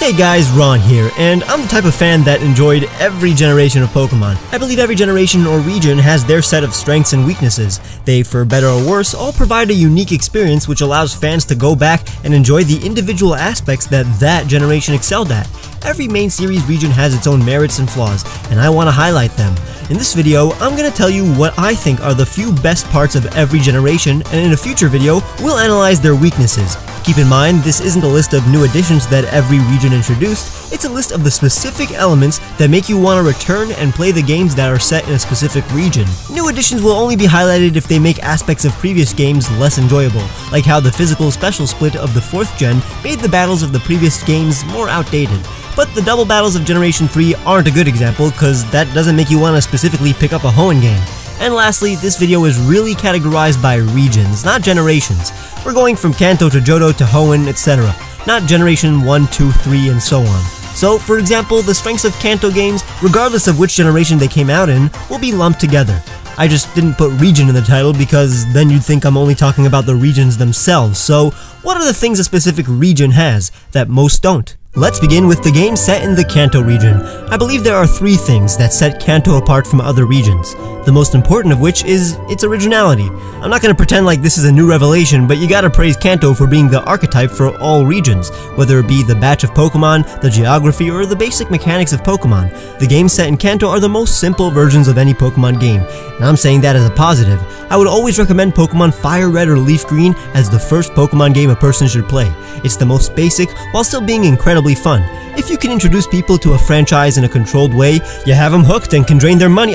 Hey guys, Ron here, and I'm the type of fan that enjoyed every generation of Pokemon. I believe every generation or region has their set of strengths and weaknesses. They, for better or worse, all provide a unique experience which allows fans to go back and enjoy the individual aspects that generation excelled at. Every main series region has its own merits and flaws, and I want to highlight them. In this video, I'm going to tell you what I think are the few best parts of every generation, and in a future video, we'll analyze their weaknesses. Keep in mind, this isn't a list of new additions that every region introduced, it's a list of the specific elements that make you want to return and play the games that are set in a specific region. New additions will only be highlighted if they make aspects of previous games less enjoyable, like how the physical special split of the 4th gen made the battles of the previous games more outdated. But the double battles of Generation 3 aren't a good example, cause that doesn't make you want to specifically pick up a Hoenn game. And lastly, this video is really categorized by regions, not generations. We're going from Kanto to Johto to Hoenn, etc. Not Generation 1, 2, 3, and so on. So, for example, the strengths of Kanto games, regardless of which generation they came out in, will be lumped together. I just didn't put region in the title because then you'd think I'm only talking about the regions themselves. So, what are the things a specific region has that most don't? Let's begin with the game set in the Kanto region. I believe there are 3 things that set Kanto apart from other regions, the most important of which is its originality. I'm not going to pretend like this is a new revelation, but you gotta praise Kanto for being the archetype for all regions, whether it be the batch of Pokemon, the geography, or the basic mechanics of Pokemon. The games set in Kanto are the most simple versions of any Pokemon game, and I'm saying that as a positive. I would always recommend Pokemon Fire Red or Leaf Green as the first Pokemon game a person should play. It's the most basic, while still being incredibly fun. If you can introduce people to a franchise in a controlled way, you have them hooked and can drain their money,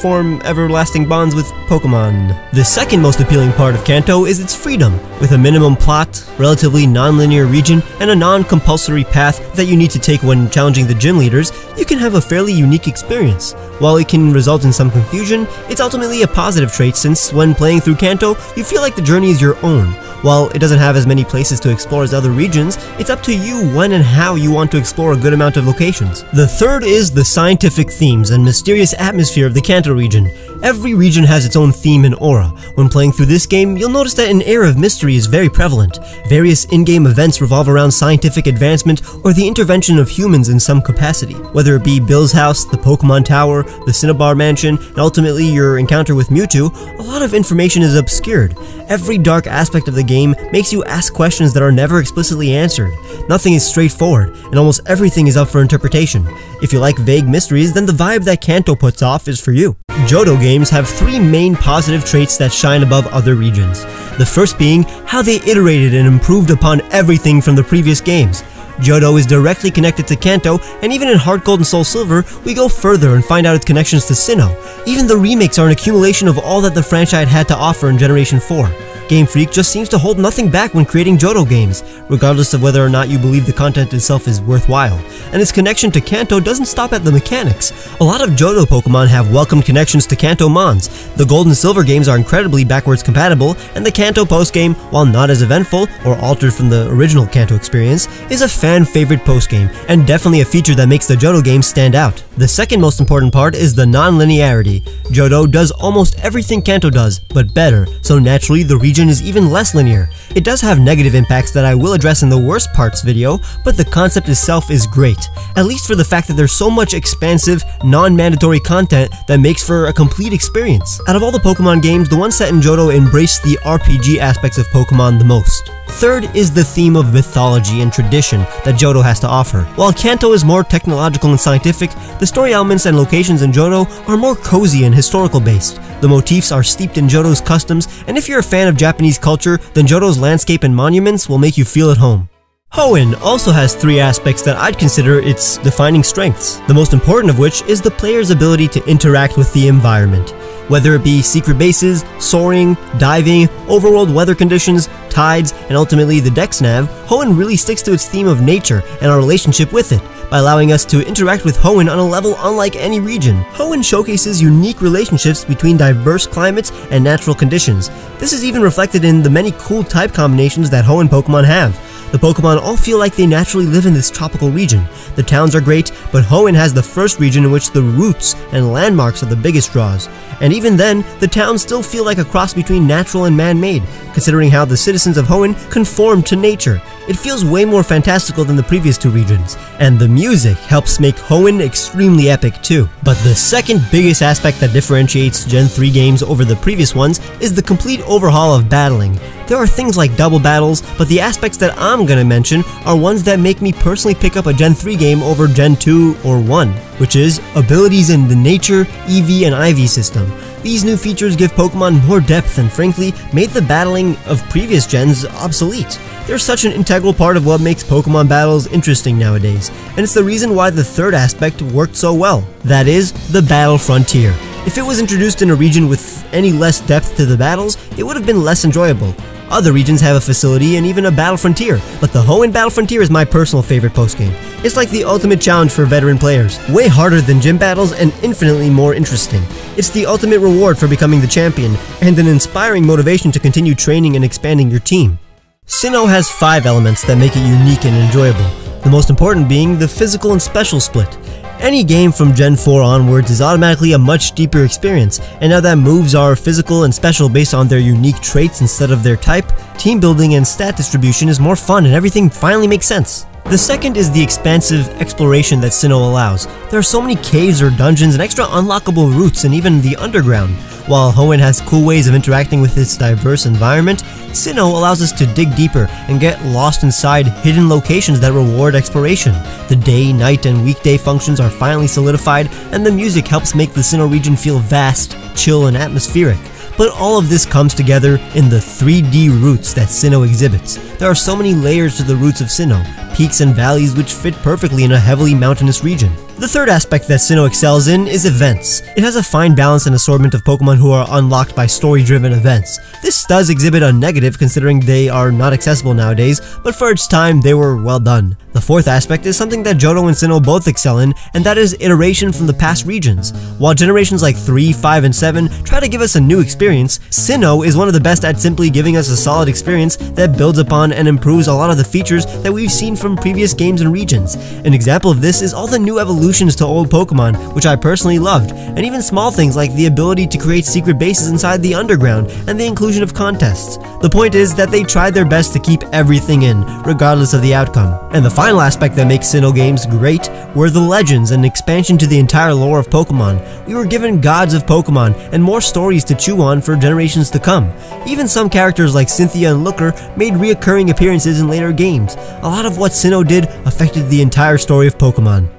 form everlasting bonds with Pokemon. The second most appealing part of Kanto is its freedom. With a minimum plot, relatively non-linear region, and a non-compulsory path that you need to take when challenging the gym leaders, you can have a fairly unique experience. While it can result in some confusion, it's ultimately a positive trait since when playing through Kanto, you feel like the journey is your own. While it doesn't have as many places to explore as other regions, it's up to you when and how you want to explore a good amount of locations. The third is the scientific themes and mysterious atmosphere of the Kanto region. Every region has its own theme and aura. When playing through this game, you'll notice that an air of mystery is very prevalent. Various in-game events revolve around scientific advancement or the intervention of humans in some capacity. Whether it be Bill's house, the Pokemon Tower, the Cinnabar Mansion, and ultimately your encounter with Mewtwo, a lot of information is obscured. Every dark aspect of the game makes you ask questions that are never explicitly answered. Nothing is straightforward, and almost everything is up for interpretation. If you like vague mysteries, then the vibe that Kanto puts off is for you. Johto games have 3 main positive traits that shine above other regions. The first being how they iterated and improved upon everything from the previous games. Johto is directly connected to Kanto, and even in Heart Gold and Soul Silver, we go further and find out its connections to Sinnoh. Even the remakes are an accumulation of all that the franchise had to offer in Generation 4. Game Freak just seems to hold nothing back when creating Johto games, regardless of whether or not you believe the content itself is worthwhile. And its connection to Kanto doesn't stop at the mechanics. A lot of Johto Pokemon have welcomed connections to Kanto Mons. The Gold and Silver games are incredibly backwards compatible, and the Kanto postgame, while not as eventful or altered from the original Kanto experience, is a fan-favorite postgame, and definitely a feature that makes the Johto games stand out. The second most important part is the non-linearity. Johto does almost everything Kanto does, but better, so naturally the region is even less linear. It does have negative impacts that I will address in the worst parts video, but the concept itself is great, at least for the fact that there's so much expansive, non-mandatory content that makes for a complete experience. Out of all the Pokemon games, the ones set in Johto embrace the RPG aspects of Pokemon the most. Third is the theme of mythology and tradition that Johto has to offer. While Kanto is more technological and scientific, the story elements and locations in Johto are more cozy and historical based. The motifs are steeped in Johto's customs, and if you're a fan of Japanese culture, then Johto's landscape and monuments will make you feel at home. Hoenn also has 3 aspects that I'd consider its defining strengths, the most important of which is the player's ability to interact with the environment. Whether it be secret bases, soaring, diving, overworld weather conditions, tides, and ultimately the Dex Nav, Hoenn really sticks to its theme of nature and our relationship with it, by allowing us to interact with Hoenn on a level unlike any region. Hoenn showcases unique relationships between diverse climates and natural conditions. This is even reflected in the many cool type combinations that Hoenn Pokemon have. The Pokemon all feel like they naturally live in this tropical region. The towns are great, but Hoenn has the first region in which the routes and landmarks are the biggest draws. And even then, the towns still feel like a cross between natural and man-made, considering how the citizens of Hoenn conform to nature. It feels way more fantastical than the previous two regions, and the music helps make Hoenn extremely epic too. But the second biggest aspect that differentiates Gen 3 games over the previous ones is the complete overhaul of battling. There are things like double battles, but the aspects that I'm gonna mention are ones that make me personally pick up a Gen 3 game over Gen 2 or 1, which is abilities in the Nature, EV, and IV system. These new features give Pokemon more depth and frankly made the battling of previous gens obsolete. They're such an integral part of what makes Pokemon battles interesting nowadays, and it's the reason why the third aspect worked so well. That is, the Battle Frontier. If it was introduced in a region with any less depth to the battles, it would have been less enjoyable. Other regions have a facility and even a Battle Frontier, but the Hoenn Battle Frontier is my personal favorite postgame. It's like the ultimate challenge for veteran players, way harder than gym battles and infinitely more interesting. It's the ultimate reward for becoming the champion, and an inspiring motivation to continue training and expanding your team. Sinnoh has 5 elements that make it unique and enjoyable, the most important being the physical and special split. Any game from Gen 4 onwards is automatically a much deeper experience, and now that moves are physical and special based on their unique traits instead of their type, team building and stat distribution is more fun and everything finally makes sense. The second is the expansive exploration that Sinnoh allows. There are so many caves or dungeons and extra unlockable routes and even the underground. While Hoenn has cool ways of interacting with its diverse environment, Sinnoh allows us to dig deeper and get lost inside hidden locations that reward exploration. The day, night, and weekday functions are finally solidified, and the music helps make the Sinnoh region feel vast, chill, and atmospheric. But all of this comes together in the 3D routes that Sinnoh exhibits. There are so many layers to the routes of Sinnoh, peaks and valleys which fit perfectly in a heavily mountainous region. The third aspect that Sinnoh excels in is events. It has a fine balance and assortment of Pokemon who are unlocked by story-driven events. This does exhibit a negative considering they are not accessible nowadays, but for its time they were well done. The fourth aspect is something that Johto and Sinnoh both excel in, and that is iteration from the past regions. While generations like 3, 5, and 7 try to give us a new experience, Sinnoh is one of the best at simply giving us a solid experience that builds upon and improves a lot of the features that we've seen from previous games and regions. An example of this is all the new evolutions to old Pokemon, which I personally loved, and even small things like the ability to create secret bases inside the underground and the inclusion of contests. The point is that they tried their best to keep everything in, regardless of the outcome. And the final aspect that makes Sinnoh games great were the legends and expansion to the entire lore of Pokemon. We were given gods of Pokemon and more stories to chew on for generations to come. Even some characters like Cynthia and Looker made reoccurring appearances in later games. A lot of what Sinnoh did affected the entire story of Pokemon.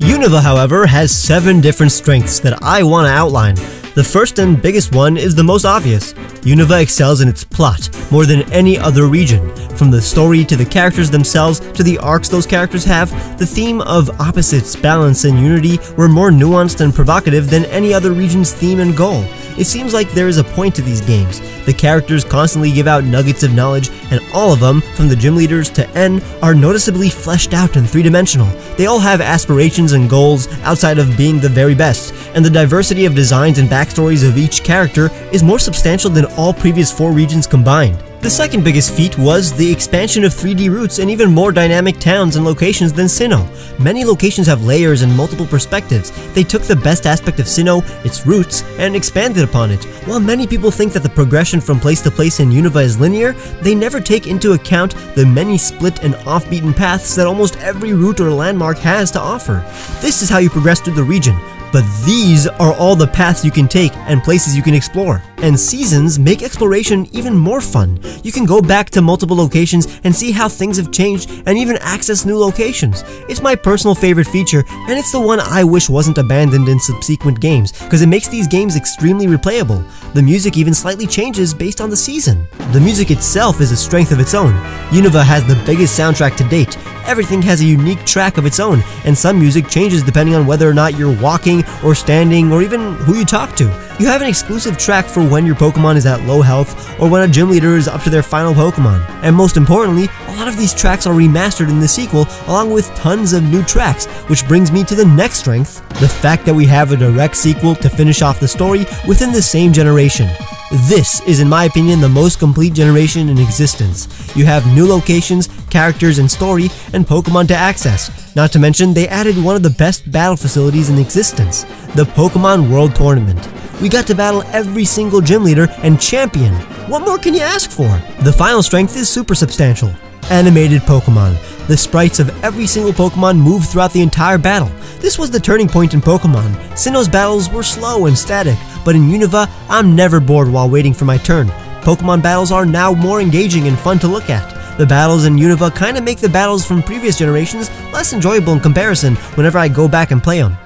Unova, however, has 7 different strengths that I want to outline. The first and biggest one is the most obvious. Unova excels in its plot more than any other region. From the story to the characters themselves to the arcs those characters have, the theme of opposites, balance, and unity were more nuanced and provocative than any other region's theme and goal. It seems like there is a point to these games. The characters constantly give out nuggets of knowledge, and all of them, from the gym leaders to N, are noticeably fleshed out and three-dimensional. They all have aspirations and goals outside of being the very best, and the diversity of designs and backstories of each character is more substantial than all previous 4 regions combined. The second biggest feat was the expansion of 3D routes and even more dynamic towns and locations than Sinnoh. Many locations have layers and multiple perspectives. They took the best aspect of Sinnoh, its roots, and expanded upon it. While many people think that the progression from place to place in Unova is linear, they never take into account the many split and off-beaten paths that almost every route or landmark has to offer. This is how you progress through the region. But these are all the paths you can take and places you can explore. And seasons make exploration even more fun. You can go back to multiple locations and see how things have changed and even access new locations. It's my personal favorite feature, and it's the one I wish wasn't abandoned in subsequent games, because it makes these games extremely replayable. The music even slightly changes based on the season. The music itself is a strength of its own. Unova has the biggest soundtrack to date. Everything has a unique track of its own, and some music changes depending on whether or not you're walking or standing or even who you talk to. You have an exclusive track for when your Pokemon is at low health or when a gym leader is up to their final Pokemon. And most importantly, a lot of these tracks are remastered in the sequel along with tons of new tracks, which brings me to the next strength, the fact that we have a direct sequel to finish off the story within the same generation. This is, in my opinion, the most complete generation in existence. You have new locations, characters and story, and Pokemon to access. Not to mention, they added one of the best battle facilities in existence, the Pokemon World Tournament. We got to battle every single gym leader and champion. What more can you ask for? The final strength is super substantial. Animated Pokemon. The sprites of every single Pokemon move throughout the entire battle. This was the turning point in Pokemon. Sinnoh's battles were slow and static, but in Unova, I'm never bored while waiting for my turn. Pokemon battles are now more engaging and fun to look at. The battles in Unova kinda make the battles from previous generations less enjoyable in comparison whenever I go back and play them.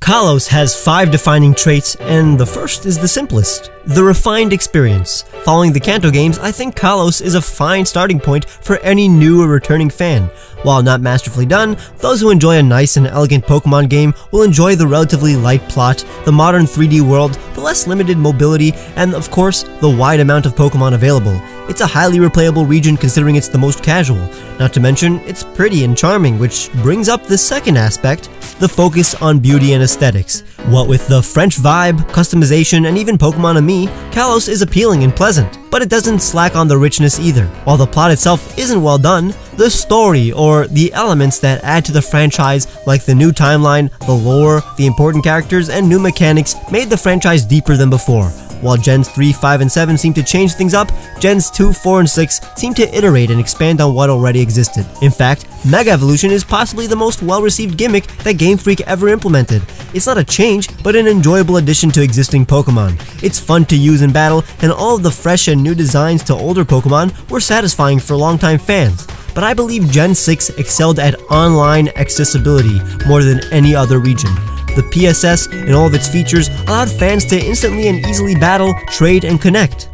Kalos has 5 defining traits, and the first is the simplest: the refined experience. Following the Kanto games, I think Kalos is a fine starting point for any new or returning fan. While not masterfully done, those who enjoy a nice and elegant Pokemon game will enjoy the relatively light plot, the modern 3D world, the less limited mobility, and of course, the wide amount of Pokemon available. It's a highly replayable region considering it's the most casual. Not to mention, it's pretty and charming, which brings up the second aspect, the focus on beauty and aesthetics. What with the French vibe, customization, and even Pokemon Ami, Kalos is appealing and pleasant, but it doesn't slack on the richness either. While the plot itself isn't well done, the story, or the elements that add to the franchise, like the new timeline, the lore, the important characters, and new mechanics, made the franchise deeper than before. While Gens 3, 5, and 7 seem to change things up, Gens 2, 4, and 6 seem to iterate and expand on what already existed. In fact, Mega Evolution is possibly the most well-received gimmick that Game Freak ever implemented. It's not a change, but an enjoyable addition to existing Pokemon. It's fun to use in battle, and all of the fresh and new designs to older Pokemon were satisfying for longtime fans. But I believe Gen 6 excelled at online accessibility more than any other region. The PSS and all of its features allowed fans to instantly and easily battle, trade, and connect.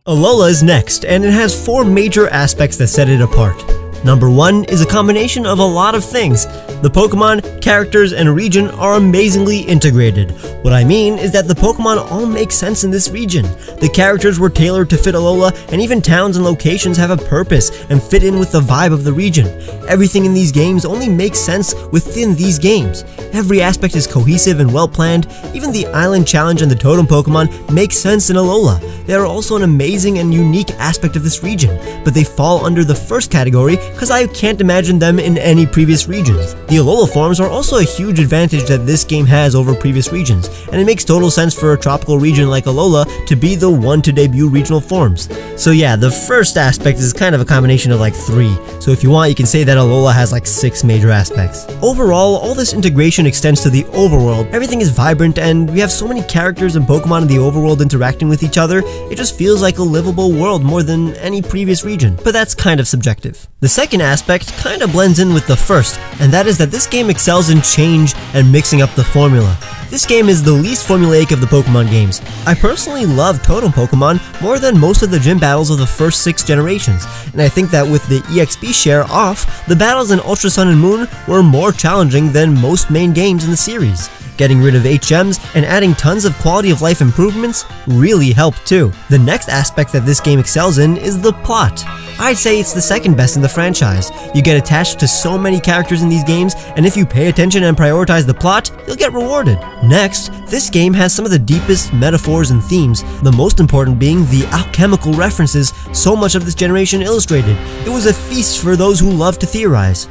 Alola is next, and it has 4 major aspects that set it apart. Number 1 is a combination of a lot of things. The Pokemon, characters, and region are amazingly integrated. What I mean is that the Pokemon all make sense in this region. The characters were tailored to fit Alola, and even towns and locations have a purpose and fit in with the vibe of the region. Everything in these games only makes sense within these games. Every aspect is cohesive and well planned. Even the Island Challenge and the Totem Pokemon make sense in Alola. They are also an amazing and unique aspect of this region, but they fall under the first category because I can't imagine them in any previous regions. The Alola forms are also a huge advantage that this game has over previous regions, and it makes total sense for a tropical region like Alola to be the one to debut regional forms. So yeah, the first aspect is kind of a combination of like 3, so if you want you can say that Alola has like 6 major aspects. Overall, all this integration extends to the overworld. Everything is vibrant, and we have so many characters and Pokemon in the overworld interacting with each other, it just feels like a livable world more than any previous region, but that's kind of subjective. The second aspect kinda blends in with the first, and that is that this game excels in change and mixing up the formula. This game is the least formulaic of the Pokemon games. I personally love Totem Pokemon more than most of the gym battles of the first 6 generations, and I think that with the EXP share off, the battles in Ultra Sun and Moon were more challenging than most main games in the series. Getting rid of HMs and adding tons of quality of life improvements really helped too. The next aspect that this game excels in is the plot. I'd say it's the second best in the franchise. You get attached to so many characters in these games, and if you pay attention and prioritize the plot, you'll get rewarded. Next, this game has some of the deepest metaphors and themes, the most important being the alchemical references so much of this generation illustrated. It was a feast for those who love to theorize.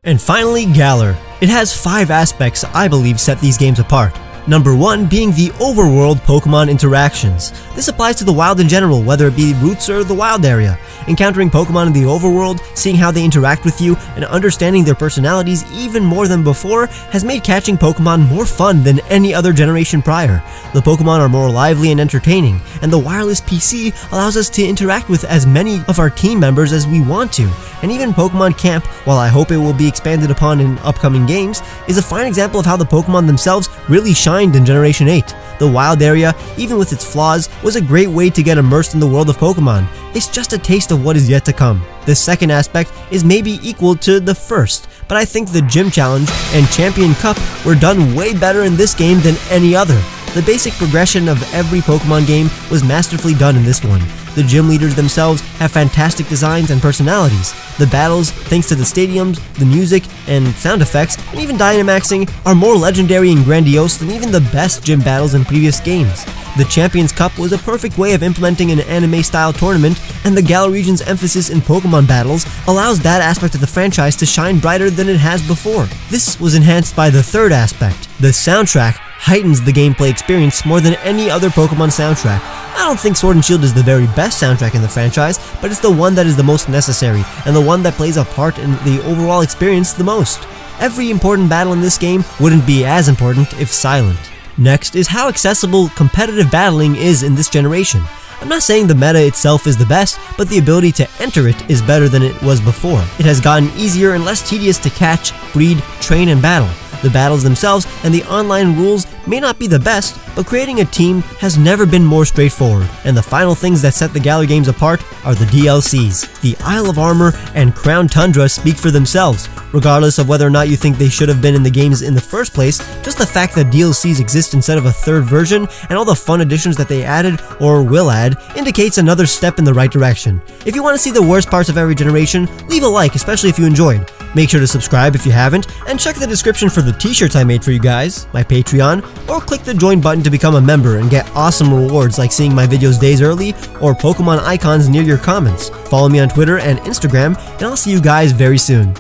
And finally, Galar. It has 5 aspects I believe set these games apart. Number 1 being the overworld Pokemon interactions. This applies to the wild in general, whether it be roots or the wild area. Encountering Pokemon in the overworld, seeing how they interact with you, and understanding their personalities even more than before has made catching Pokemon more fun than any other generation prior. The Pokemon are more lively and entertaining, and the wireless PC allows us to interact with as many of our team members as we want to. And even Pokemon Camp, while I hope it will be expanded upon in upcoming games, is a fine example of how the Pokemon themselves really shined in Generation 8. The wild area, even with its flaws, was a great way to get immersed in the world of Pokemon. It's just a taste of what is yet to come. The second aspect is maybe equal to the first, but I think the Gym Challenge and Champion Cup were done way better in this game than any other. The basic progression of every Pokemon game was masterfully done in this one. The gym leaders themselves have fantastic designs and personalities. The battles, thanks to the stadiums, the music, and sound effects, and even Dynamaxing, are more legendary and grandiose than even the best gym battles in previous games. The Champions Cup was a perfect way of implementing an anime-style tournament, and the Galar region's emphasis in Pokemon battles allows that aspect of the franchise to shine brighter than it has before. This was enhanced by the third aspect. The soundtrack heightens the gameplay experience more than any other Pokemon soundtrack. I don't think Sword and Shield is the very best soundtrack in the franchise, but it's the one that is the most necessary, and the one that plays a part in the overall experience the most. Every important battle in this game wouldn't be as important if silent. Next is how accessible competitive battling is in this generation. I'm not saying the meta itself is the best, but the ability to enter it is better than it was before. It has gotten easier and less tedious to catch, breed, train, and battle. The battles themselves and the online rules may not be the best, but creating a team has never been more straightforward. And the final things that set the Galar games apart are the DLCs. The Isle of Armor and Crown Tundra speak for themselves. Regardless of whether or not you think they should have been in the games in the first place, just the fact that DLCs exist instead of a third version and all the fun additions that they added or will add indicates another step in the right direction. If you want to see the worst parts of every generation, leave a like, especially if you enjoyed. Make sure to subscribe if you haven't, and check the description for the t-shirts I made for you guys, my Patreon, or click the join button to become a member and get awesome rewards like seeing my videos days early or Pokemon icons near your comments. Follow me on Twitter and Instagram, and I'll see you guys very soon.